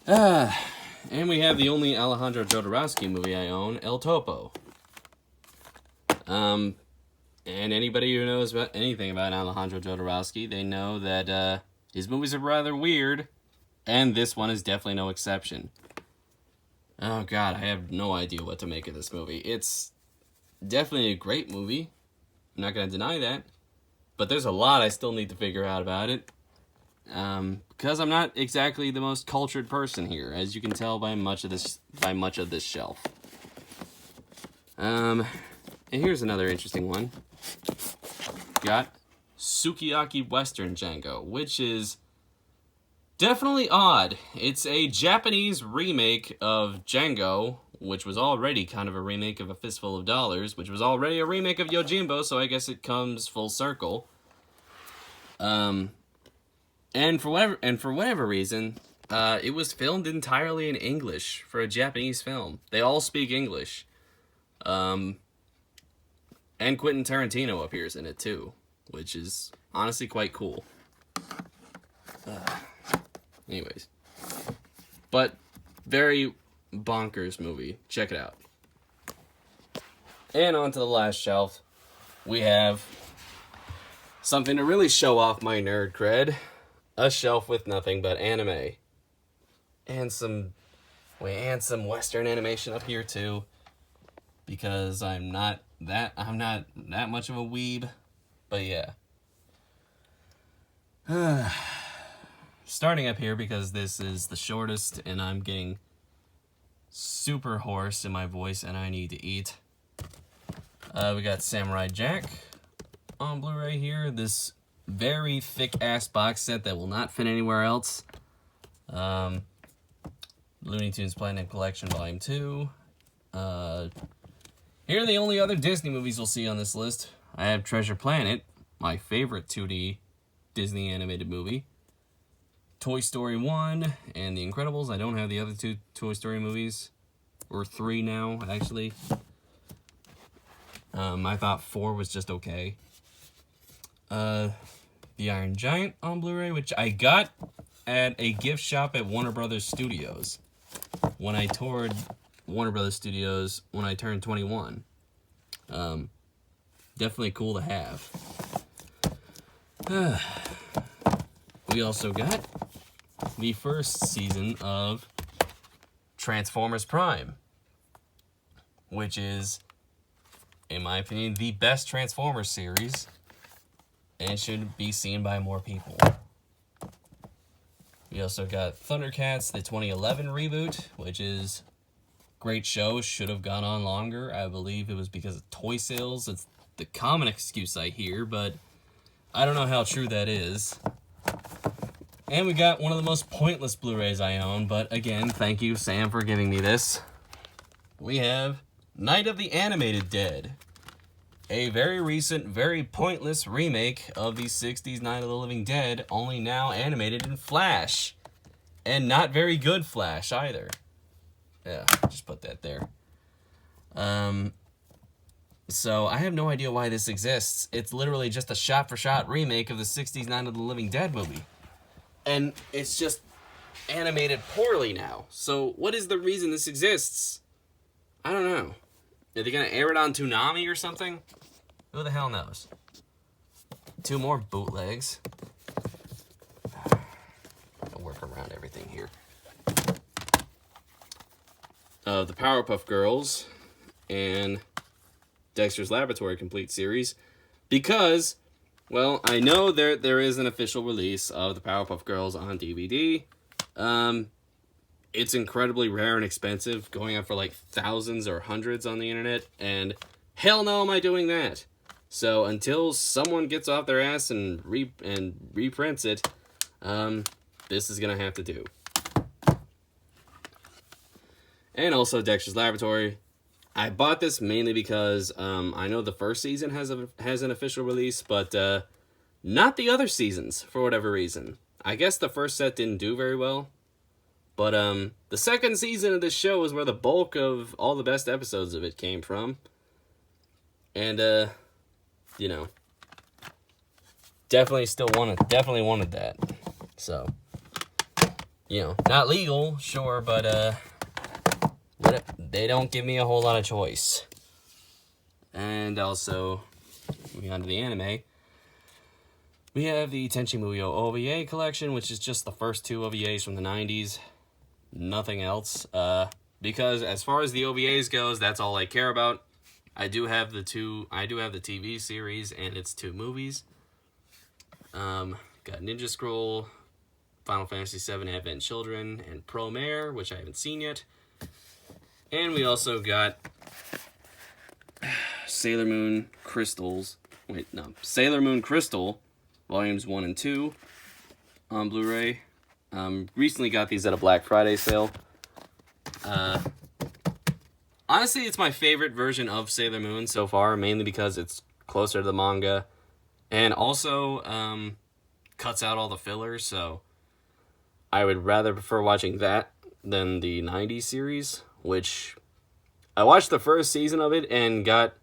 And we have the only Alejandro Jodorowsky movie I own, El Topo. And anybody who knows about anything about Alejandro Jodorowsky, they know that his movies are rather weird, and this one is definitely no exception. Oh god, I have no idea what to make of this movie. It's definitely a great movie. I'm not going to deny that. But there's a lot I still need to figure out about it. Because I'm not exactly the most cultured person here, as you can tell by much of this shelf. And here's another interesting one. Got Sukiyaki Western Django, which is definitely odd. It's a Japanese remake of Django, which was already kind of a remake of A Fistful of Dollars, which was already a remake of Yojimbo, so I guess it comes full circle. And for whatever reason, it was filmed entirely in English for a Japanese film. They all speak English. And Quentin Tarantino appears in it too, which is honestly quite cool. Anyways. But very bonkers movie. Check it out. And on to the last shelf, we have something to really show off my nerd cred. A shelf with nothing but anime. And some Western animation up here too. Because I'm not that much of a weeb. But yeah. Starting up here because this is the shortest and I'm getting super hoarse in my voice and I need to eat. We got Samurai Jack on Blu-ray here. This very thick-ass box set that will not fit anywhere else. Looney Tunes Platinum Collection Volume 2. Here are the only other Disney movies we'll see on this list. I have Treasure Planet, my favorite 2D Disney animated movie. Toy Story 1 and The Incredibles. I don't have the other two Toy Story movies. Or 3 now, actually. I thought 4 was just okay. The Iron Giant on Blu-ray, which I got at a gift shop at Warner Brothers Studios when I toured Warner Brothers Studios when I turned 21. Definitely cool to have. We also got the first season of Transformers Prime, which is, in my opinion, the best Transformers series and should be seen by more people. We also got Thundercats, the 2011 reboot, which is a great show. Should have gone on longer. I believe it was because of toy sales. It's the common excuse I hear, but I don't know how true that is. And we got one of the most pointless Blu-rays I own, but again, thank you, Sam, for giving me this. We have Night of the Animated Dead, a very recent, very pointless remake of the 60s Night of the Living Dead, only now animated in Flash. And not very good Flash, either. Yeah, just put that there. So I have no idea why this exists. It's literally just a shot-for-shot remake of the 60s Night of the Living Dead movie. And it's just animated poorly now. So what is the reason this exists? I don't know. Are they going to air it on Toonami or something? Who the hell knows? 2 more bootlegs. I'll work around everything here. The Powerpuff Girls and Dexter's Laboratory Complete Series. Because, well, I know there is an official release of the Powerpuff Girls on DVD. It's incredibly rare and expensive, going up for like thousands or hundreds on the internet, and hell no am I doing that. So until someone gets off their ass and reprints it, this is gonna have to do. And also Dexter's Laboratory. I bought this mainly because I know the first season has an official release, but not the other seasons for whatever reason. I guess the first set didn't do very well, but the second season of this show is where the bulk of all the best episodes of it came from, and you know, definitely wanted that. So, you know, not legal, sure, but they don't give me a whole lot of choice. And also, moving on to the anime, we have the Tenchi Muyo OVA collection, which is just the first 2 OVAs from the 90s. Nothing else. Because as far as the OVAs goes, that's all I care about. I do have the TV series and its 2 movies. Got Ninja Scroll, Final Fantasy VII Advent Children, and Promare, which I haven't seen yet. And we also got Sailor Moon Crystals. Sailor Moon Crystal, Volumes 1 and 2 on Blu Ray. Recently got these at a Black Friday sale. Honestly, it's my favorite version of Sailor Moon so far, mainly because it's closer to the manga. And also, cuts out all the fillers, so I would rather prefer watching that than the 90s series, which I watched the first season of it and got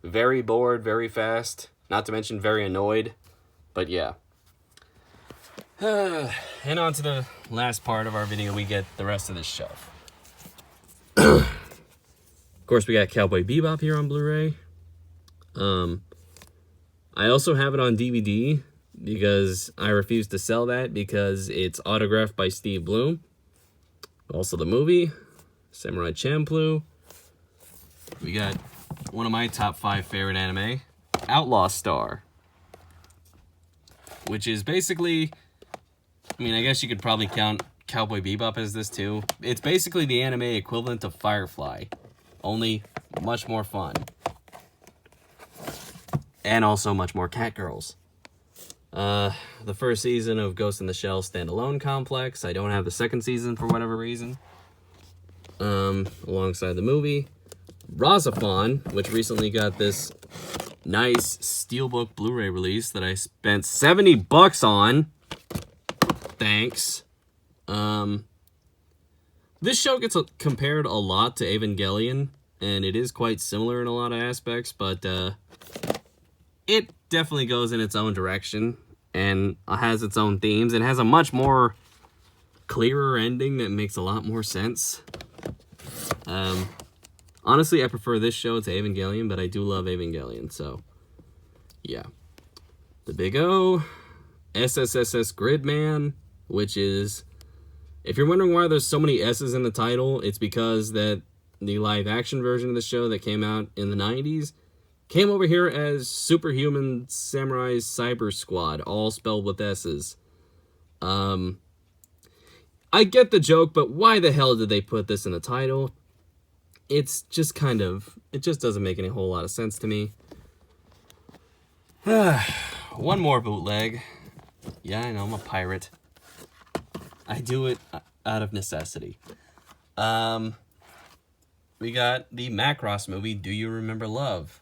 very bored very fast, not to mention very annoyed, but yeah. And on to the last part of our video, we get the rest of this shelf. Of course, we got Cowboy Bebop here on Blu-ray. I also have it on DVD because I refuse to sell that because it's autographed by Steve Blum. Also the movie, Samurai Champloo. We got one of my top 5 favorite anime, Outlaw Star, which is basically, I mean, I guess you could probably count Cowboy Bebop as this too. It's basically the anime equivalent of Firefly, only much more fun. And also much more catgirls. The first season of Ghost in the Shell standalone complex. I don't have the second season for whatever reason. Alongside the movie. Razafon, which recently got this nice Steelbook Blu-ray release that I spent $70 on. Thanks. This show gets compared a lot to Evangelion, and it is quite similar in a lot of aspects, but it definitely goes in its own direction and has its own themes and has a much more clearer ending that makes a lot more sense. Honestly, I prefer this show to Evangelion, but I do love Evangelion, so yeah. The Big O, SSSS Gridman, which is, if you're wondering why there's so many S's in the title, it's because that the live action version of the show that came out in the 90s came over here as Superhuman Samurai Cyber Squad, all spelled with S's. I get the joke, but why the hell did they put this in the title? It's just kind of, it just doesn't make any whole lot of sense to me. One more bootleg. Yeah, I know, I'm a pirate. I do it out of necessity. We got the Macross movie, Do You Remember Love?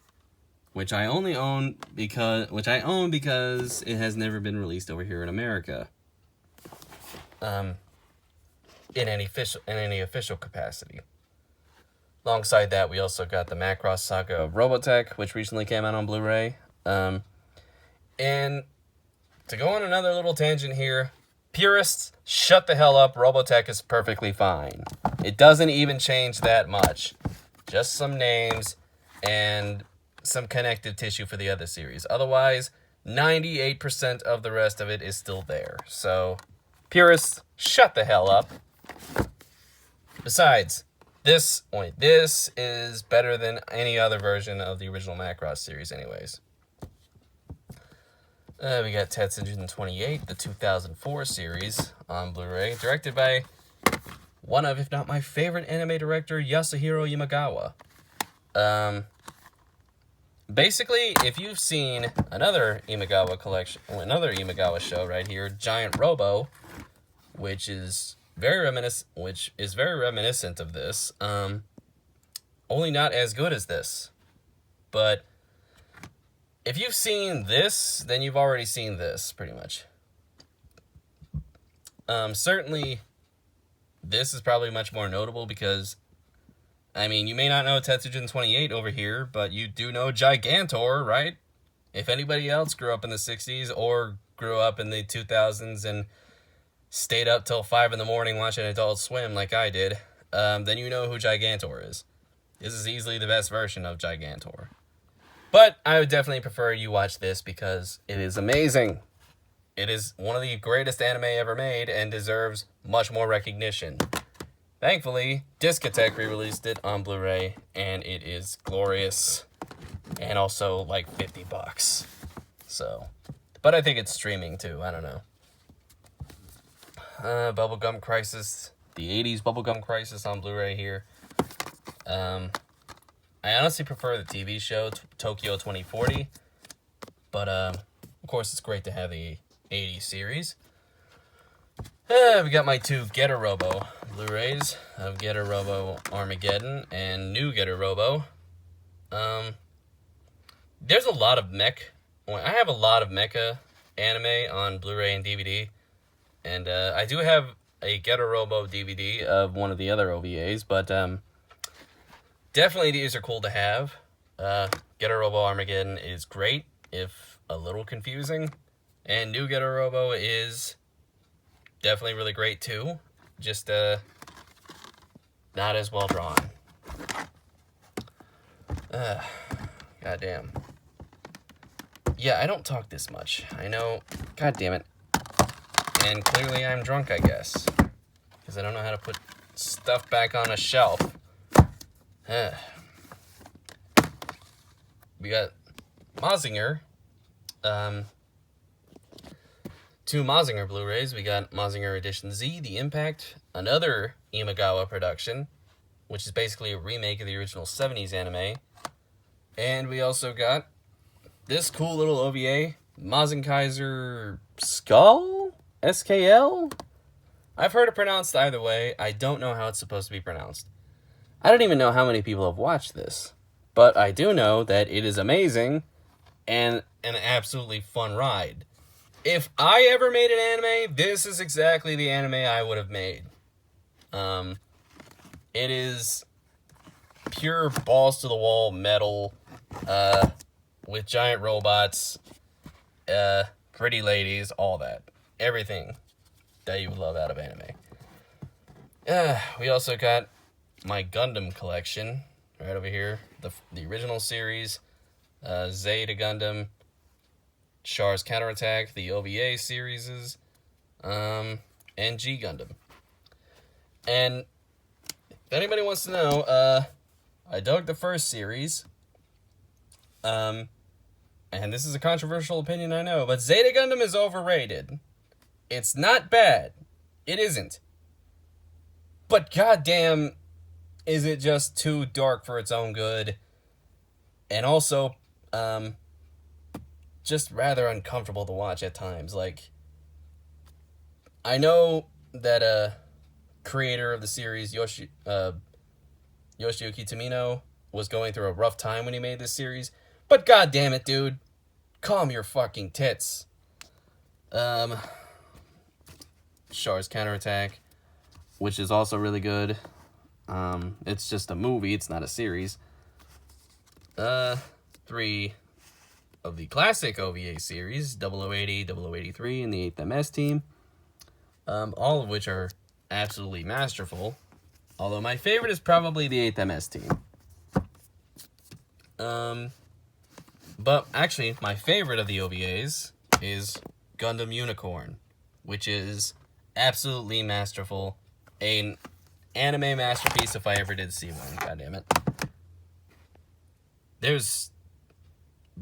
Which I only own because it has never been released over here in America. In any official capacity. Alongside that, we also got the Macross Saga of Robotech, which recently came out on Blu Ray. And to go on another little tangent here, purists, shut the hell up. Robotech is perfectly fine. It doesn't even change that much. Just some names and some connective tissue for the other series. Otherwise, 98% of the rest of it is still there. So, purists, shut the hell up. Besides, this is better than any other version of the original Macross series anyways. We got Tetsujin 28, the 2004 series on Blu Ray, directed by one of, if not my favorite anime director, Yasuhiro Imagawa. Basically, if you've seen another Imagawa show right here, Giant Robo, which is very reminiscent of this, only not as good as this. But if you've seen this, then you've already seen this, pretty much. Certainly, this is probably much more notable because, I mean, you may not know Tetsujin 28 over here, but you do know Gigantor, right? If anybody else grew up in the 60s or grew up in the 2000s and stayed up till 5 in the morning watching Adult Swim like I did, then you know who Gigantor is. This is easily the best version of Gigantor. But I would definitely prefer you watch this because it is amazing. It is one of the greatest anime ever made and deserves much more recognition. Thankfully, Discotek re-released it on Blu Ray, and it is glorious. And also like $50. So, but I think it's streaming too. I don't know. Bubblegum Crisis, the 80s Bubblegum Crisis on Blu Ray here. I honestly prefer the TV show, Tokyo 2040. But, of course, it's great to have the 80s series. We got my two Getter Robo Blu-rays of Getter Robo Armageddon and New Getter Robo. There's a lot of mech. Well, I have a lot of mecha anime on Blu-ray and DVD. And I do have a Getter Robo DVD of one of the other OVAs, but definitely these are cool to have. Getter Robo Armageddon is great, if a little confusing. And New Getter Robo is definitely really great too. Just not as well drawn. Goddamn. Yeah, I don't talk this much. I know. God damn it. And clearly I'm drunk, I guess. Because I don't know how to put stuff back on a shelf. We got Mazinger. Two Mazinger Blu-rays. We got Mazinger Edition Z, The Impact, another Imagawa production, which is basically a remake of the original 70s anime. And we also got this cool little OVA, Mazinkaiser Skull? SKL? I've heard it pronounced either way. I don't know how it's supposed to be pronounced. I don't even know how many people have watched this. But I do know that it is amazing and an absolutely fun ride. If I ever made an anime, this is exactly the anime I would have made. It is pure balls to the wall metal, with giant robots, pretty ladies, all that. Everything that you would love out of anime. We also got my Gundam collection right over here. The original series, Zeta Gundam, Char's Counterattack, the OVA series, and G Gundam. And if anybody wants to know, I dug the first series. And this is a controversial opinion, I know, but Zeta Gundam is overrated. It's not bad. It isn't. But goddamn, is it just too dark for its own good? And also, just rather uncomfortable to watch at times. Like, I know that creator of the series, Yoshiyuki Tomino, was going through a rough time when he made this series. But goddamn it, dude, calm your fucking tits. Char's Counterattack, which is also really good. It's just a movie, it's not a series. 3 of the classic OVA series, 0080, 0083, and the 8th MS team. All of which are absolutely masterful. Although my favorite is probably the 8th MS team. But actually, my favorite of the OVAs is Gundam Unicorn, which is absolutely masterful. An anime masterpiece if I ever did see one, goddammit. There's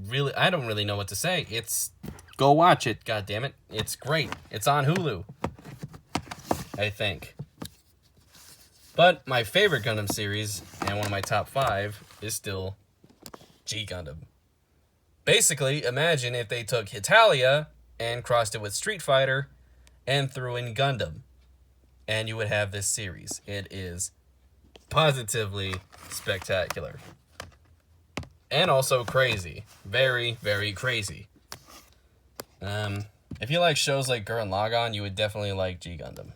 really, I don't really know what to say. Go watch it, goddammit. It's great. It's on Hulu, I think. But my favorite Gundam series, and one of my top 5, is still G Gundam. Basically, imagine if they took Hitalia and crossed it with Street Fighter and threw in Gundam, and you would have this series. It is positively spectacular. And also crazy. Very, very crazy. If you like shows like Gurren Lagann, you would definitely like G Gundam.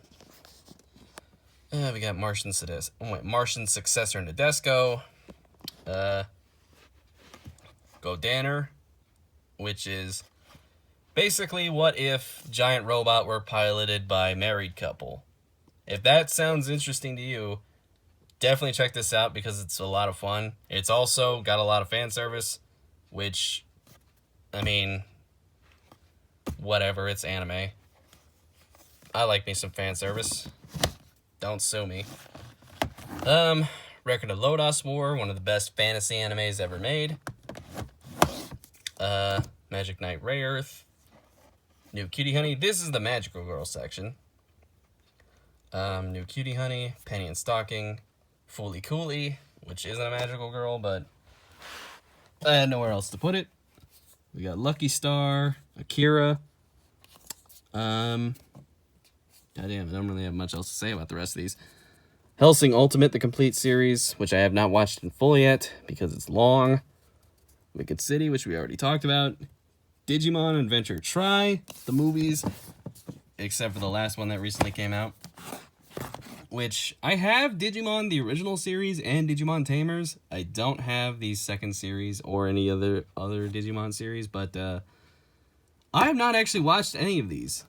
We got Martian Successor Nadesco. Godanner, which is basically what if Giant Robot were piloted by a married couple. If that sounds interesting to you, definitely check this out because it's a lot of fun. It's also got a lot of fan service, which, I mean, whatever, it's anime. I like me some fan service. Don't sue me. Record of Lodoss War, one of the best fantasy animes ever made. Magic Knight Ray Earth. New Cutie Honey. This is the Magical Girl section. New Cutie Honey, Penny and Stocking, Fooly Cooly, which isn't a magical girl, but I had nowhere else to put it. We got Lucky Star, Akira. Goddamn, I don't really have much else to say about the rest of these. Hellsing Ultimate, the complete series, which I have not watched in full yet because it's long. Wicked City, which we already talked about. Digimon Adventure Try, the movies, except for the last one that recently came out. Which, I have Digimon, the original series, and Digimon Tamers. I don't have the second series or any other Digimon series, but I have not actually watched any of these.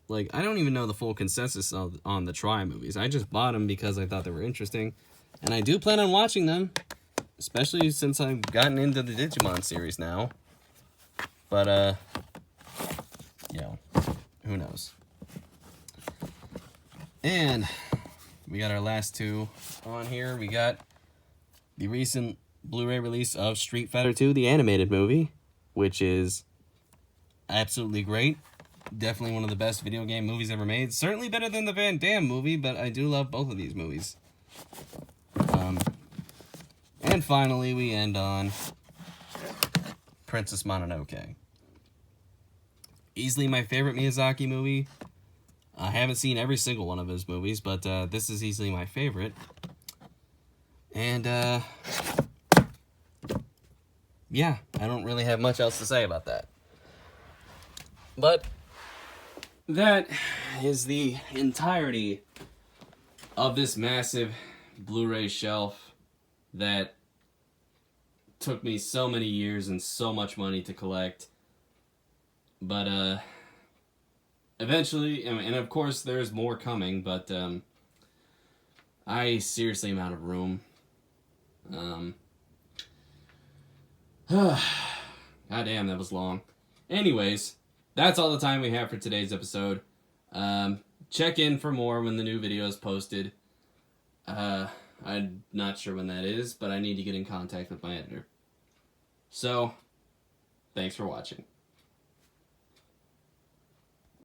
Like, I don't even know the full consensus on the Try movies. I just bought them because I thought they were interesting. And I do plan on watching them, especially since I've gotten into the Digimon series now. But, you know, who knows. And we got our last 2 on here. We got the recent Blu Ray release of Street Fighter 2, the animated movie, which is absolutely great. Definitely one of the best video game movies ever made. Certainly better than the Van Damme movie, but I do love both of these movies. And finally, we end on Princess Mononoke. Easily my favorite Miyazaki movie. I haven't seen every single one of his movies, but this is easily my favorite. And, yeah, I don't really have much else to say about that. But that is the entirety of this massive Blu-ray shelf that took me so many years and so much money to collect. But, eventually, and of course there's more coming, but, I seriously am out of room. Goddamn, that was long. Anyways, that's all the time we have for today's episode. Check in for more when the new video is posted. I'm not sure when that is, but I need to get in contact with my editor. So, thanks for watching.